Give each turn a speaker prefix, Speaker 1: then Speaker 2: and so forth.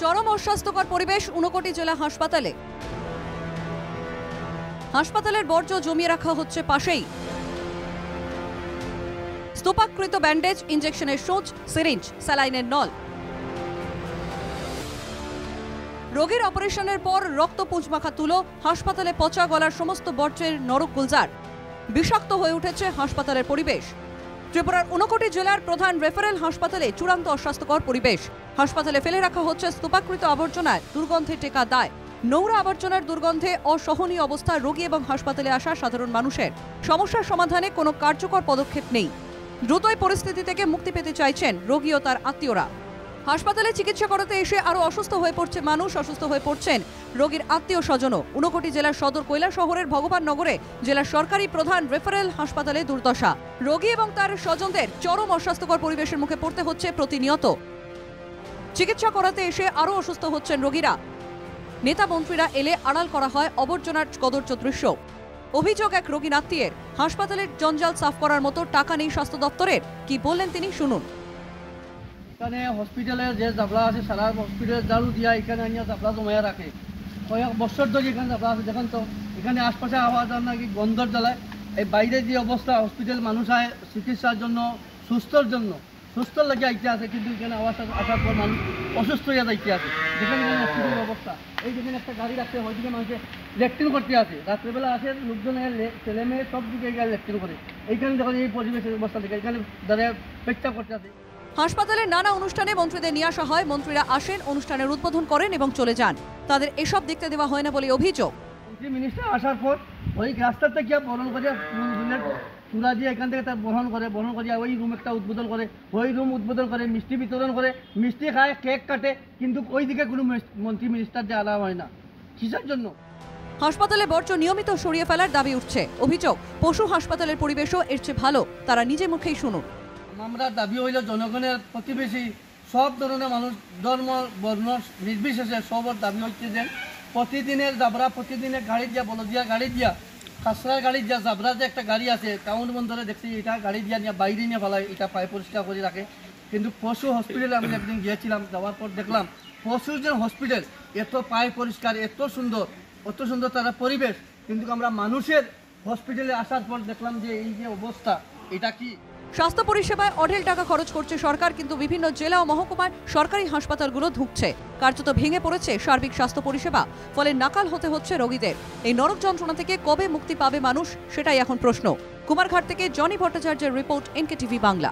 Speaker 1: চরম অস্বাস্থ্যকর পরিবেশ ঊনকোটি জেলা হাসপাতালে। হাসপাতালের বর্জ্য জমিয়ে রাখা হচ্ছে পাশেই। স্তূপাকৃত ব্যান্ডেজ, ইনজেকশনের সূঁচ, সিরিঞ্জ, স্যালাইনের নল। রোগীর অপারেশনের পর রক্ত পুঁজমাখা তুলো, হাসপাতালে পচা গলার সমস্ত বর্জ্যের নরক গুলজার। বিষাক্ত হয়ে উঠেছে হাসপাতালের পরিবেশ। ত্রিপুরার ঊনকোটি জেলার প্রধান রেফারেল হাসপাতালে চূড়ান্ত অস্বাস্থ্যকর পরিবেশ। হাসপাতালে ফেলে রাখা হচ্ছে স্তূপাকৃত আবর্জনায় দুর্গন্ধে টেকা দায়। নোংরা আবর্জনার দুর্গন্ধে অসহনীয় অবস্থা রোগী এবং হাসপাতালে আসা সাধারণ মানুষের। সমস্যার সমাধানে কোনো কার্যকর পদক্ষেপ নেই। দ্রুতই পরিস্থিতি থেকে মুক্তি পেতে চাইছেন রোগী ও তার আত্মীয়রা। হাসপাতালে চিকিৎসা করাতে এসে আরও অসুস্থ হয়ে পড়ছে মানুষ, অসুস্থ হয়ে পড়ছেন রোগীর আত্মীয় স্বজনও। ঊনকোটি জেলার সদর কৈলাসহরের ভগবাননগরে জেলার সরকারি প্রধান রেফারেল হাসপাতালে দুর্দশা। রোগী এবং তার স্বজনদের চরম অস্বাস্থ্যকর পরিবেশের মুখে পড়তে হচ্ছে প্রতিনিয়ত। চিকিৎসা করাতে এসে আরও অসুস্থ হচ্ছেন রোগীরা। নেতা মন্ত্রীরা এলে আড়াল করা হয় আবর্জনার কদর্য দৃশ্য। অভিযোগ এক রোগীর আত্মীয়ের, হাসপাতালের জঞ্জাল সাফ করার মতো টাকা নেই স্বাস্থ্য দপ্তরের। কি বললেন তিনি, শুনুন।
Speaker 2: এখানে হসপিটালের যে জাবলা আছে সারা হসপিটালের জালু দিয়া এখানে আনিয়া জাবলা জমাইয়া রাখে। কয়েক বছর ধরে এখানে জাবলা আছে, দেখেন তো এখানে আশপাশে আওয়াজ নাকি গন্ধর জ্বালায়। এই বাইরে যে অবস্থা, হসপিটাল মানুষ আয় চিকিৎসার জন্য, সুস্থ লাগে আইতে আছে, কিন্তু এখানে আওয়াজ আসার পর মানুষ অসুস্থ হইয়া যাইতে আছে। যেখানে এখানে হসপিটালের অবস্থা, এই যেখানে একটা গাড়ি রাখছে, ওইদিকে মানুষের ল্যাট্রিন করতে আছে। রাত্রেবেলা আসে লোকজন, ছেলে মেয়ে সব দিকে এখানে ল্যাট্রিন করে। এইখানে দেখেন এই পরিবেশের অবস্থা দেখে এখানে দাঁড়িয়ে পেচ্ছাপ করতে আছে।
Speaker 1: হাসপাতালের নানা অনুষ্ঠানে মন্ত্রীদের নিয়ে আসা হয়। মন্ত্রীরা আসেন, অনুষ্ঠানের উদ্বোধন করেন এবং চলে যান। তাদের এসব দেখতে দেওয়া হয় না বলে অভিযোগ।
Speaker 2: মন্ত্রী মিনিস্টার আসার পর ওই রাস্তাতে গিয়ে বহন করে চূড়া দিয়ে এখান থেকে তার বহন করিয়া ওই রুম একটা উদ্বোধন করে, ওই রুম উদ্বোধন করে মিষ্টি বিতরণ করে, মিষ্টি খায়, কেক কাটে, কিন্তু ওই দিকে কোনো মন্ত্রী মিনিস্টার দিয়ে আনা হয় না। কিসের জন্য?
Speaker 1: হাসপাতালে বর্জ্য নিয়মিত সরিয়ে ফেলার দাবি উঠছে। অভিযোগ, পশু হাসপাতালের পরিবেশও এর চেয়ে ভালো। তারা নিজে মুখেই শুনুন।
Speaker 2: আমরা দাবি হইল জনগণের প্রতিবেশী সব ধরনের মানুষ, ধর্ম বর্ণ নির্বিশেষে সবার দাবি হচ্ছে যে প্রতিদিনের জাবরা, প্রতিদিনের গাড়ি দিয়া, বলদিয়া গাড়ি দিয়া, খাসড়ার গাড়ি দিয়া, জাবরা যে একটা গাড়ি আছে টাউন বন্দরে দেখছি, এটা গাড়ি দিয়া নিয়ে বাইরে নিয়ে ফেলায়, এটা পায়ে পরিষ্কার করে রাখে। কিন্তু পশু হসপিটালে আমি একদিন গিয়েছিলাম, যাওয়ার পর দেখলাম পশুর যে হসপিটাল এত পায়ে পরিষ্কার, এত সুন্দর তারা পরিবেশ, কিন্তু আমরা মানুষের হসপিটালে আসার পর দেখলাম যে এই যে অবস্থা, এটা কি?
Speaker 1: স্বাস্থ্য পরিষেবায় অঢেল টাকা খরচ করছে সরকার, কিন্তু বিভিন্ন জেলা ও মহকুমার সরকারি হাসপাতালগুলো ধুঁকছে। কার্যত ভেঙে পড়েছে সার্বিক স্বাস্থ্য পরিষেবা। ফলে নাকাল হতে হচ্ছে রোগীদের। এই নরক যন্ত্রণা থেকে কবে মুক্তি পাবে মানুষ, সেটাই এখন প্রশ্ন। কুমারঘাট থেকে জনি ভট্টাচার্যের রিপোর্ট, NKTV বাংলা।